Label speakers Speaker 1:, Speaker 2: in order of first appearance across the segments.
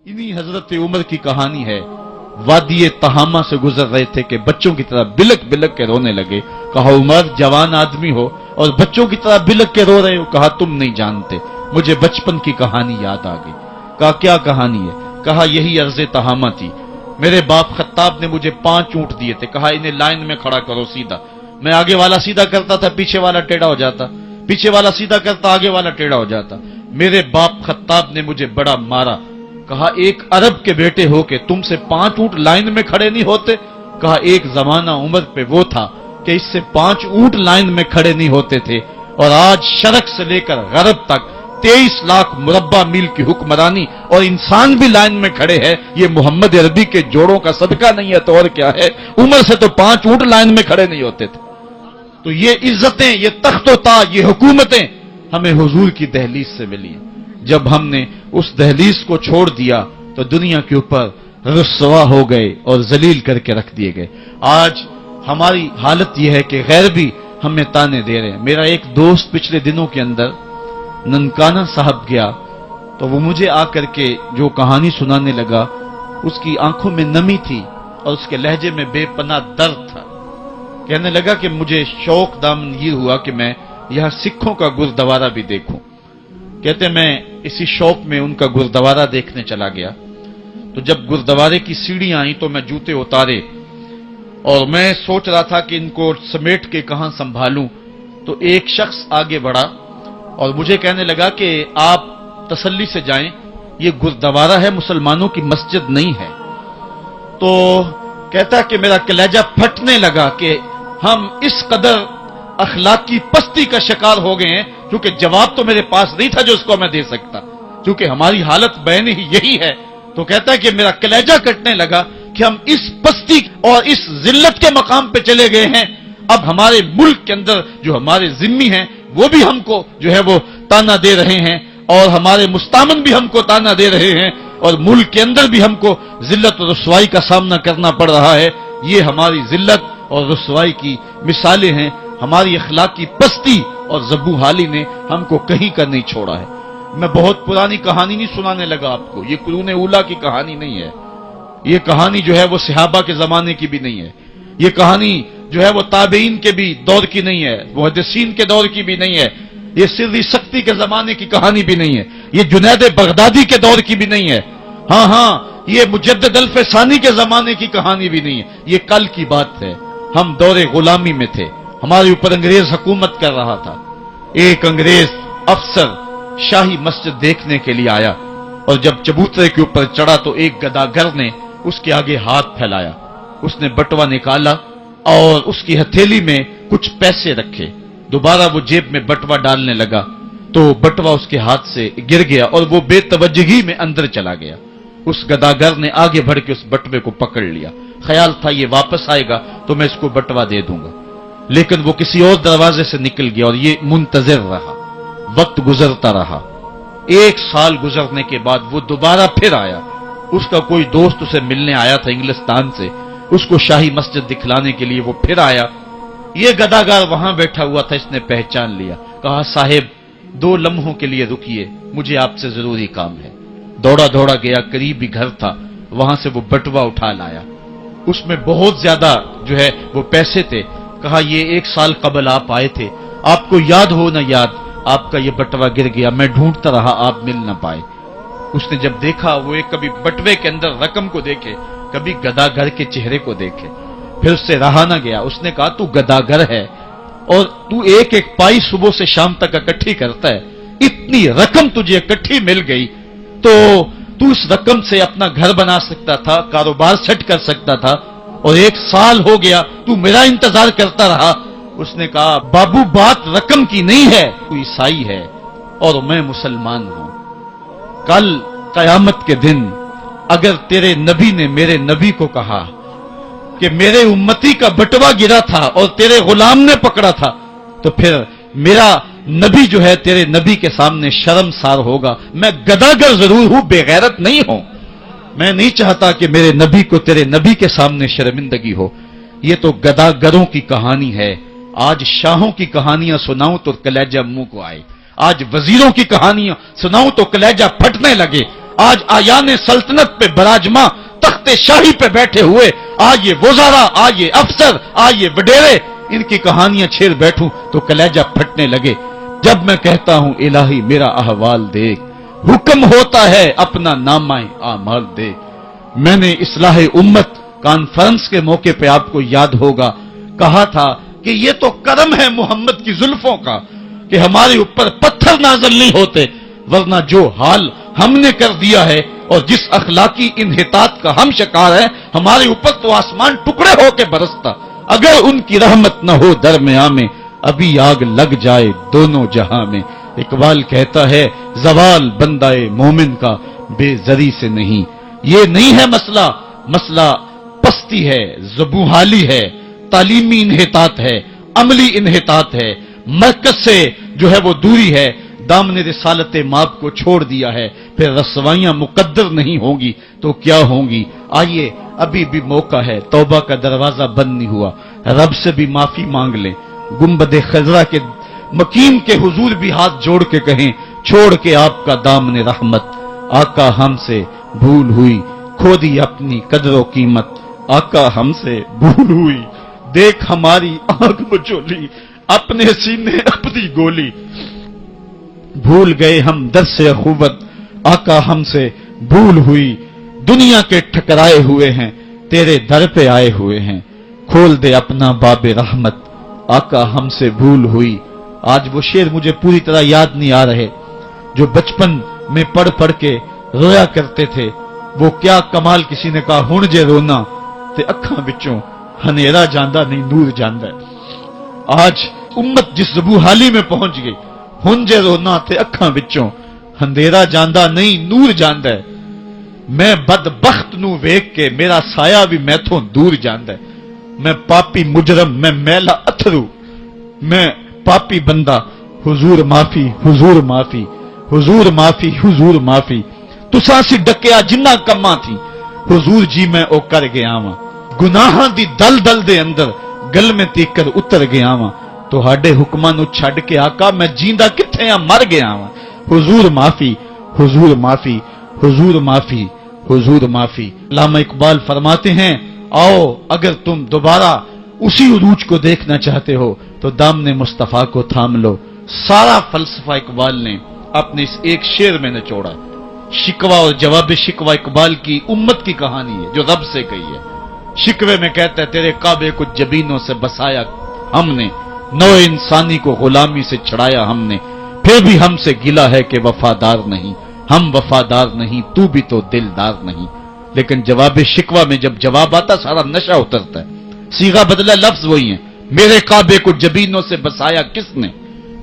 Speaker 1: इन्हीं हजरत उमर की कहानी है। वादी तहामा से गुजर रहे थे कि बच्चों की तरह बिलक बिलक के रोने लगे। कहा उमर जवान आदमी हो और बच्चों की तरह बिलक के रो रहे हो। कहा तुम नहीं जानते, मुझे बचपन की कहानी याद आ गई। कहा क्या कहानी है? कहा यही अर्ज़े तहामा थी। मेरे बाप खत्ताब ने मुझे 5 ऊंट दिए थे। कहा इन्हें लाइन में खड़ा करो सीधा। मैं आगे वाला सीधा करता था, पीछे वाला टेढ़ा हो जाता, पीछे वाला सीधा करता, आगे वाला टेढ़ा हो जाता। मेरे बाप खत्ताब ने मुझे बड़ा मारा। कहा एक अरब के बेटे हो के तुमसे 5 ऊंट लाइन में खड़े नहीं होते? कहा एक जमाना उमर पे वो था कि इससे 5 ऊंट लाइन में खड़े नहीं होते थे, और आज शरक से लेकर गरब तक 23 लाख मुरब्बा मील की हुक्मरानी और इंसान भी लाइन में खड़े हैं। ये मोहम्मद अरबी के जोड़ों का सदका नहीं है तो और क्या है? उमर से तो 5 ऊंट लाइन में खड़े नहीं होते थे। तो ये इज्जतें, ये तख्तो ताज, ये हुकूमतें हमें हुजूर की दहलीज से मिली। जब हमने उस दहलीज को छोड़ दिया तो दुनिया के ऊपर रुस्वा हो गए और जलील करके रख दिए गए। आज हमारी हालत यह है कि गैर भी हमें ताने दे रहे हैं। मेरा एक दोस्त पिछले दिनों के अंदर ननकाना साहब गया तो वो मुझे आकर के जो कहानी सुनाने लगा, उसकी आंखों में नमी थी और उसके लहजे में बेपनाह दर्द था। कहने लगा कि मुझे शौक दामन ये हुआ कि मैं यहां सिखों का गुरुद्वारा भी देखूं। कहते मैं इसी शौक में उनका गुरुद्वारा देखने चला गया। तो जब गुरुद्वारे की सीढ़ियां आई तो मैं जूते उतारे और मैं सोच रहा था कि इनको समेट के कहां संभालूं, तो एक शख्स आगे बढ़ा और मुझे कहने लगा कि आप तसल्ली से जाएं, ये गुरुद्वारा है, मुसलमानों की मस्जिद नहीं है। तो कहता कि मेरा कलेजा फटने लगा कि हम इस कदर अखलाकी पस्ती का शिकार हो गए हैं, क्योंकि जवाब तो मेरे पास नहीं था जो उसको मैं दे सकता, क्योंकि हमारी हालत बैन ही यही है। तो कहता है कि मेरा कलेजा कटने लगा कि हम इस पस्ती और इस जिल्लत के मकाम पे चले गए हैं। अब हमारे मुल्क के अंदर जो हमारे जिम्मी हैं वो भी हमको जो है वो ताना दे रहे हैं, और हमारे मुस्तामन भी हमको ताना दे रहे हैं, और मुल्क के अंदर भी हमको जिल्लत और रुसवाई का सामना करना पड़ रहा है। ये हमारी जिल्लत और रुसवाई की मिसालें हैं। हमारी अखलाकी पस्ती और जब्बू हाली ने हमको कहीं का नहीं छोड़ा है। मैं बहुत पुरानी कहानी नहीं सुनाने लगा आपको, ये कुरून उला की कहानी नहीं है। ये कहानी जो है वो सहाबा के जमाने की भी नहीं है। ये कहानी जो है वो ताबेइन के भी दौर की नहीं है, मुहद्दिसीन के दौर की भी नहीं है। ये सिर्री सख्ती के जमाने की कहानी भी नहीं है। ये जुनैद बगदादी के दौर की भी नहीं है। हाँ, ये मुजद्दिद अल-फसानी के जमाने की कहानी भी नहीं है। ये कल की बात है। हम दौरे गुलामी में थे, हमारे ऊपर अंग्रेज हुकूमत कर रहा था। एक अंग्रेज अफसर शाही मस्जिद देखने के लिए आया, और जब चबूतरे के ऊपर चढ़ा तो एक गदागर ने उसके आगे हाथ फैलाया। उसने बटवा निकाला और उसकी हथेली में कुछ पैसे रखे। दोबारा वो जेब में बटवा डालने लगा तो बटवा उसके हाथ से गिर गया और वो बेतवज्जगी में अंदर चला गया। उस गदागर ने आगे बढ़ के उस बटवे को पकड़ लिया। ख्याल था ये वापस आएगा तो मैं इसको बटवा दे दूंगा, लेकिन वो किसी और दरवाजे से निकल गया और ये मुंतजिर रहा। वक्त गुजरता रहा। 1 साल गुजरने के बाद वो दोबारा फिर आया। उसका कोई दोस्त उसे मिलने आया था इंग्लिस्तान से, उसको शाही मस्जिद दिखलाने के लिए वो फिर आया। ये गदागार वहां बैठा हुआ था, इसने पहचान लिया। कहा साहेब 2 लम्हों के लिए रुकिए, मुझे आपसे जरूरी काम है। दौड़ा दौड़ा गया, करीब ही घर था, वहां से वो बटवा उठा लाया। उसमें बहुत ज्यादा जो है वो पैसे थे। कहा ये 1 साल कबल आप आए थे, आपको याद हो ना याद, आपका ये बटवा गिर गया, मैं ढूंढता रहा, आप मिल ना पाए। उसने जब देखा, वो एक कभी बटवे के अंदर रकम को देखे, कभी गदागर के चेहरे को देखे, फिर उससे रहा ना गया। उसने कहा तू गदागर है और तू एक एक पाई सुबह से शाम तक इकट्ठी करता है, इतनी रकम तुझे इकट्ठी मिल गई तो तू इस रकम से अपना घर बना सकता था, कारोबार सेट कर सकता था, और 1 साल हो गया तू मेरा इंतजार करता रहा। उसने कहा बाबू बात रकम की नहीं है, तू ईसाई है और मैं मुसलमान हूं। कल कयामत के दिन अगर तेरे नबी ने मेरे नबी को कहा कि मेरे उम्मती का बटवा गिरा था और तेरे गुलाम ने पकड़ा था, तो फिर मेरा नबी जो है तेरे नबी के सामने शर्मसार होगा। मैं गदागर जरूर हूं, बेगैरत नहीं हूं। मैं नहीं चाहता कि मेरे नबी को तेरे नबी के सामने शर्मिंदगी हो। ये तो गदागरों की कहानी है। आज शाहों की कहानियां सुनाऊं तो कलेजा मुंह को आए, आज वजीरों की कहानियां सुनाऊं तो कलेजा फटने लगे। آج آیان سلطنت پہ براجماں تخت شاہی پہ بیٹھے ہوئے آج یہ وزراء، آج یہ افسر، آج یہ وڈیرے، ان کی کہانیاں چھیڑ بیٹھوں تو کلیجہ پھٹنے لگے۔ جب میں کہتا ہوں الہی میرا احوال دیکھ، حکم ہوتا ہے اپنا نامہ اعمال دیکھ۔ میں نے اصلاح امت کانفرنس کے موقع پہ آپ کو یاد ہوگا کہا تھا کہ یہ تو کرم ہے محمد کی زلفوں کا کہ ہمارے اوپر پتھر نازل نہیں ہوتے، ورنہ جو حال ہم نے کر دیا ہے اور جس اخلاقی انحطاط کا ہم شکار ہیں، ہمارے اوپر تو آسمان ٹکڑے ہو کے برستا۔ اگر ان کی رحمت نہ ہو درمیان میں، ابھی آگ لگ جائے دونوں جہاں میں۔ اقبال کہتا ہے زوال بندہ مومن کا بے زری سے نہیں۔ یہ نہیں ہے مسئلہ، مسئلہ پستی ہے، زبوحالی ہے، تعلیمی انحطاط ہے، عملی انحطاط ہے، مرکز سے جو ہے وہ دوری ہے۔ دامن رسالت ماب کو چھوڑ دیا ہے، پھر رسوائیاں مقدر نہیں ہوں گی تو کیا ہوں گی۔ آئیے ابھی بھی موقع ہے، توبہ کا دروازہ بند نہیں ہوا، رب سے بھی معافی مانگ لیں۔ گنبد خضرا کے مکین کے حضور بھی ہاتھ جوڑ کے کہیں چھوڑ کے آپ کا دامن رحمت، آقا ہم سے بھول ہوئی، کھو دی اپنی قدر و قیمت، آقا ہم سے بھول ہوئی، دیکھ ہماری آنکھ مچولی، اپنے سینے اپنی گولی، بھول گئے ہم درس اخوت، آقا ہم سے بھول ہوئی، دنیا کے ٹھکرائے ہوئے ہیں، تیرے در پہ آئے ہوئے ہیں، کھول دے اپنا باب رحمت، آقا ہم سے بھول ہوئی۔ آج وہ شعر مجھے پوری طرح یاد نہیں آ رہے جو بچپن میں پڑھ پڑھ کے رویا کرتے تھے۔ وہ کیا کمال، کسی نے کہا ہن جے رونا تے اکھاں وچوں ہنیرا جاندا نہیں نور جاندا ہے۔ آج امت جس زبوحالی میں پہنچ گئی، ہن جے رونا تے اکھاں وچوں ہندیرا جاندا نہیں نور جاندا ہے۔ میں بدبخت نو ویکھ کے میرا سایہ بھی میتھوں دور جاندا ہے۔ میں پاپی مجرم، میں میلا اتھرو، میں پاپی بندہ، حضور معافی، حضور معافی، حضور معافی، حضور معافی۔ تساں سی ڈکیا جنہ کماں تھی، حضور جی میں او کر گیا واں، گناہاں دی دل دل دے اندر گل میں تیکر اتر گیا واں، تہاڈے حکماں نو چھڈ کے آقا میں جیندا کتھے ہاں مر گیا واں۔ حضور معافی، حضور معافی، حضور معافی، حضور معافی۔ علامہ اقبال فرماتے ہیں آؤ اگر تم دوبارہ اسی عروج کو دیکھنا چاہتے ہو تو دامن مصطفیٰ کو تھام لو۔ سارا فلسفہ اقبال نے اپنے اس ایک شعر میں نچوڑا۔ شکوہ اور جواب شکوہ اقبال کی امت کی کہانی ہے جو رب سے کہی ہے۔ شکوے میں کہتا ہے تیرے کعبے کو جبینوں سے بسایا ہم نے، نو انسانی کو غلامی سے چھڑایا ہم نے، پھر بھی ہم سے گلا ہے کہ وفادار نہیں، ہم وفادار نہیں، تو بھی تو دلدار نہیں۔ لیکن جواب شکوہ میں جب جواب آتا سارا نشہ اترتا ہے، صیغہ بدلا، لفظ وہی ہیں۔ میرے کعبے کو جبینوں سے بسایا کس نے،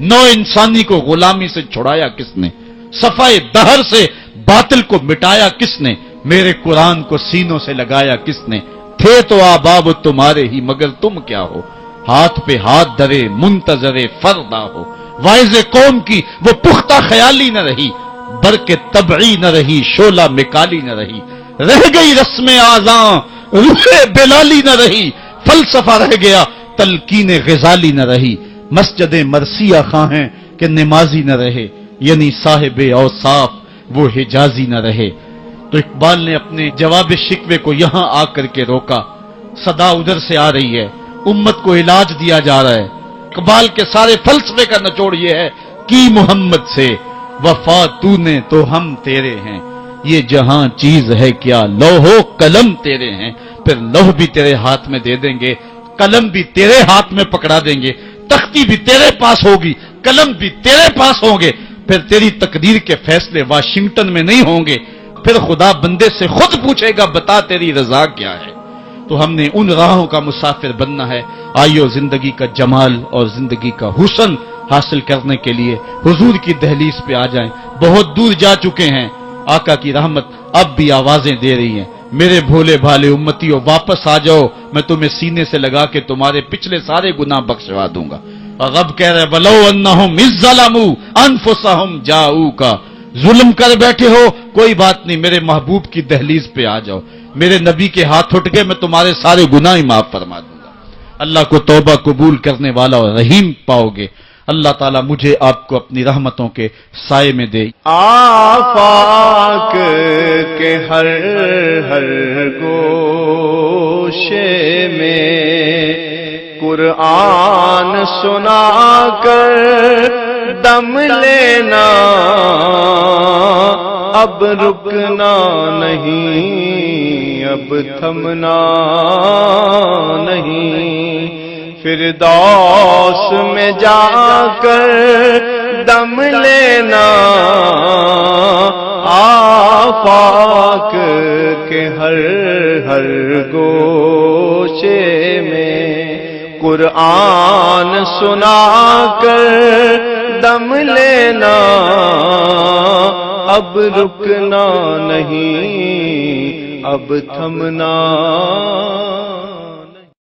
Speaker 1: نو انسانی کو غلامی سے چھڑایا کس نے، صفائے دہر سے باطل کو مٹایا کس نے، میرے قرآن کو سینوں سے لگایا کس نے، تھے تو آباب تمہارے ہی مگر تم کیا ہو، ہاتھ پہ ہاتھ درے منتظر فردا ہو، واعظ قوم کی وہ پختہ خیالی نہ رہی، برق طبعی نہ رہی، شعلہ مکالی نہ رہی، رہ گئی رسم آزاں روح بلالی نہ رہی، فلسفہ رہ گیا تلقین غزالی نہ رہی، مسجد مرثیہ خواہیں کہ نمازی نہ رہے، یعنی صاحب اوصاف وہ حجازی نہ رہے۔ تو اقبال نے اپنے جواب شکوے کو یہاں آ کر کے روکا۔ صدا ادھر سے آ رہی ہے، امت کو علاج دیا جا رہا ہے۔ اقبال کے سارے فلسفے کا نچوڑ یہ ہے کہ محمد سے وفا تو نے تو ہم تیرے ہیں، یہ جہاں چیز ہے کیا لوح و قلم تیرے ہیں، پھر لوح بھی تیرے ہاتھ میں دے دیں گے، قلم بھی تیرے ہاتھ میں پکڑا دیں گے، تختی بھی تیرے پاس ہوگی، قلم بھی تیرے پاس ہوں گے، پھر تیری تقدیر کے فیصلے واشنگٹن میں نہیں ہوں گے، پھر خدا بندے سے خود پوچھے گا بتا تیری رضا کیا ہے۔ تو ہم نے ان راہوں کا مسافر بننا ہے۔ آئیو زندگی کا جمال اور زندگی کا حسن حاصل کرنے کے لیے حضور کی دہلیز پہ آ جائیں۔ بہت دور جا چکے ہیں، آقا کی رحمت اب بھی آوازیں دے رہی ہیں، میرے بھولے بھالے امتیوں واپس آ جاؤ، میں تمہیں سینے سے لگا کے تمہارے پچھلے سارے گناہ بخشوا دوں گا۔ اور رب کہہ رہے وَلَوْ أَنَّهُمْ إِذْ ظَلَمُوا أَنفُسَهُمْ جَاءُوكَ، ظلم کر بیٹھے ہو کوئی بات نہیں، میرے محبوب کی دہلیز پہ آ جاؤ، میرے نبی کے ہاتھ اٹھ کے میں تمہارے سارے گناہ ہی معاف فرما دوں گا۔ اللہ کو توبہ قبول کرنے والا اور رحیم پاؤ گے، اللہ تعالیٰ مجھے آپ کو اپنی رحمتوں کے سائے میں دے۔
Speaker 2: آفاق کے ہر ہر گوشے میں قرآن سنا کر دم لینا، اب رکنا نہیں، اب تھمنا نہیں، فردوس میں جا کر دم لینا، آفاق کے ہر ہر گوشے میں قرآن سنا کر دم لینا، اب رکنا نہیں، اب تھمنا